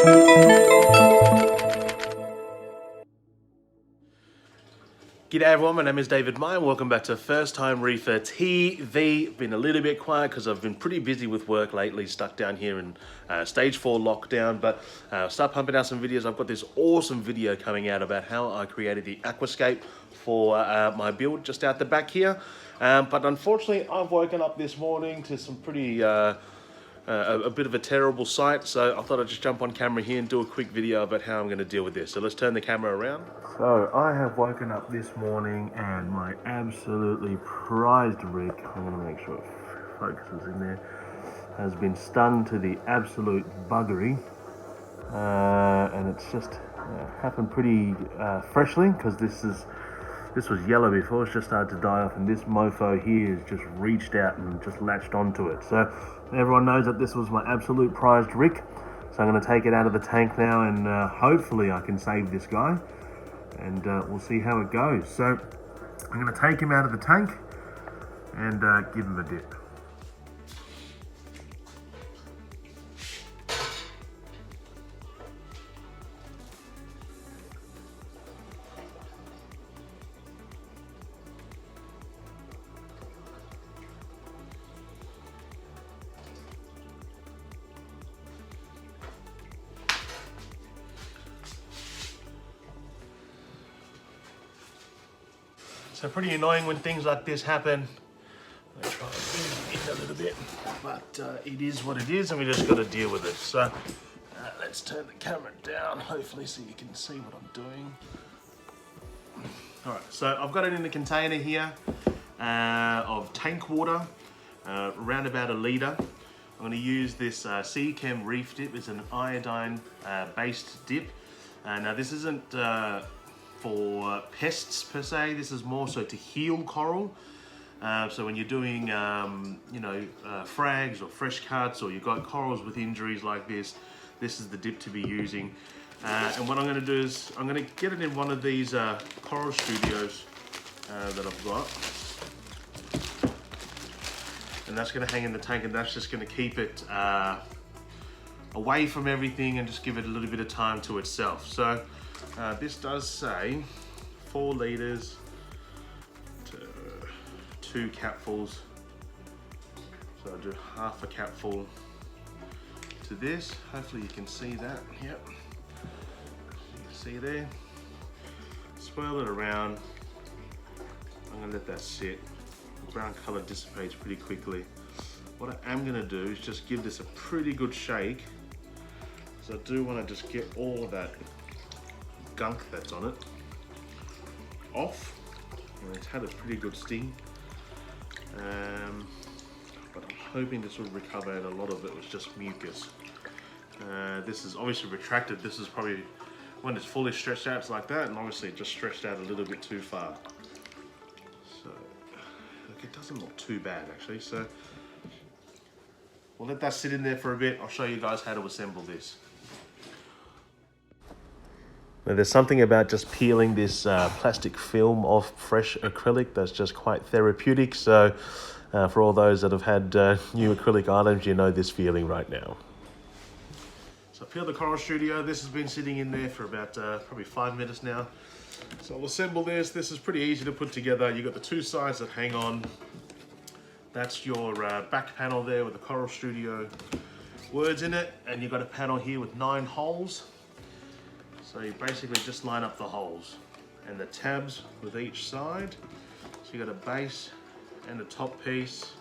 G'day everyone, my name is David Meyer. Welcome back to First Time Reefer TV. Been a little bit quiet because I've been pretty busy with work lately, stuck down here in stage 4 lockdown, but start pumping out some videos. I've got this awesome video coming out about how I created the aquascape for my build just out the back here. But unfortunately, I've woken up this morning to some pretty a bit of a terrible sight, so I thought I'd just jump on camera here and do a quick video about how I'm going to deal with this. So let's turn the camera around. So I have woken up this morning and my absolutely prized rig, I'm going to make sure it focuses in there, has been stung to the absolute buggery, and it's just happened pretty freshly, because this was yellow before. It's just started to die off, and this mofo here has just reached out and just latched onto it. So everyone knows that this was my absolute prized rig. So I'm going to take it out of the tank now, and hopefully I can save this guy, and we'll see how it goes. So I'm going to take him out of the tank and give him a dip. So pretty annoying when things like this happen. I'm gonna try and move it in a little bit, but it is what it is, and we just got to deal with it. So let's turn the camera down, hopefully, so you can see what I'm doing. All right, so I've got it in a container here of tank water, around about 1 litre. I'm going to use this Sea Chem Reef dip. It's an iodine based dip. Now this isn't for pests per se. This is more so to heal coral. So when you're doing frags or fresh cuts, or you've got corals with injuries like this is the dip to be using. And what I'm going to do is I'm going to get it in one of these coral studios that I've got, and that's going to hang in the tank, and that's just going to keep it away from everything and just give it a little bit of time to itself. So this does say 4 litres to 2 capfuls. So I'll do half a capful to this. Hopefully you can see that. Yep. You can see there. Swirl it around. I'm going to let that sit. The brown colour dissipates pretty quickly. What I am going to do is just give this a pretty good shake, because I do want to just get all of that gunk that's on it off. And it's had a pretty good sting, but I'm hoping this will recover, and a lot of it was just mucus. This is obviously retracted. This is probably when it's fully stretched out, it's like that, and obviously it just stretched out a little bit too far. So look, it doesn't look too bad actually. So we'll let that sit in there for a bit. I'll show you guys how to assemble this. Now, there's something about just peeling this plastic film off fresh acrylic that's just quite therapeutic. So for all those that have had new acrylic items, you know this feeling right now. So I peeled the Coral Studio. This has been sitting in there for about probably 5 minutes now. So I'll assemble this. This is pretty easy to put together. You've got the 2 sides that hang on. That's your back panel there with the Coral Studio words in it. And you've got a panel here with 9 holes. So you basically just line up the holes and the tabs with each side. So you got a base and a top piece.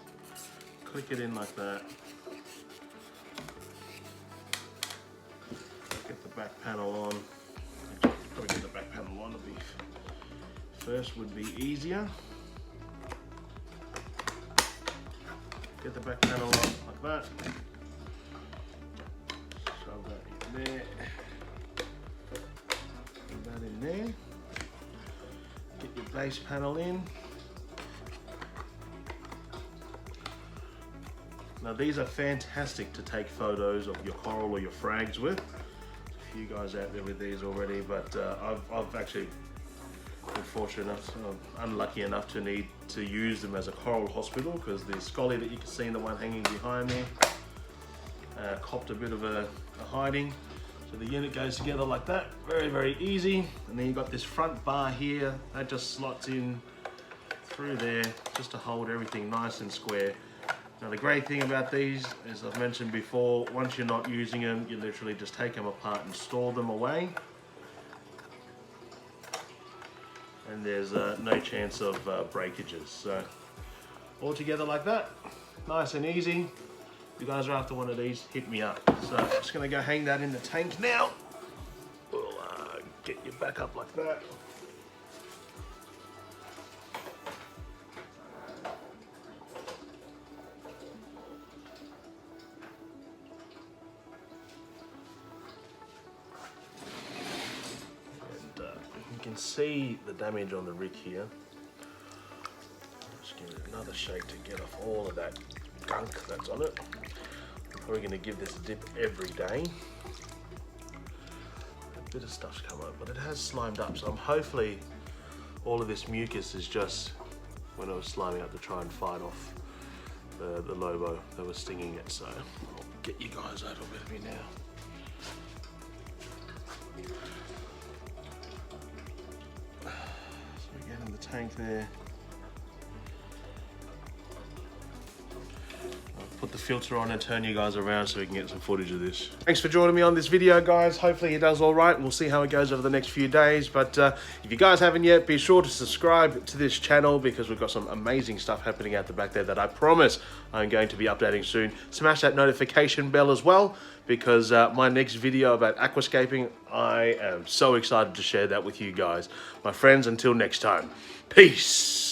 Click it in like that. Get the back panel on. Probably get the back panel on. First would be easier. Get the back panel on like that. Shove that in there. In there, get your base panel in. Now these are fantastic to take photos of your coral or your frags with. A few guys out there with these already, but I've actually been fortunate enough, unlucky enough to need to use them as a coral hospital, because the scolly that you can see in the one hanging behind me copped a bit of a hiding. So the unit goes together like that, very, very easy. And then you've got this front bar here, that just slots in through there, just to hold everything nice and square. Now the great thing about these, as I've mentioned before, once you're not using them, you literally just take them apart and store them away. And there's no chance of breakages. So all together like that, nice and easy. If you guys are after one of these, hit me up. So I'm just gonna go hang that in the tank now. We'll get you back up like that. You can see the damage on the Rick here. Just give it another shake to get off all of that gunk that's on it. I'm probably going to give this a dip every day. A bit of stuff's come up, but it has slimed up, so I'm hopefully all of this mucus is just when it was sliming up to try and fight off the lobo that was stinging it. So I'll get you guys over with me now. So again in the tank there. Put the filter on and turn you guys around so we can get some footage of this. Thanks for joining me on this video, guys. Hopefully it does all right. We'll see how it goes over the next few days. But if you guys haven't yet, be sure to subscribe to this channel because we've got some amazing stuff happening out the back there that I promise I'm going to be updating soon. Smash that notification bell as well because my next video about aquascaping, I am so excited to share that with you guys. My friends, until next time, peace.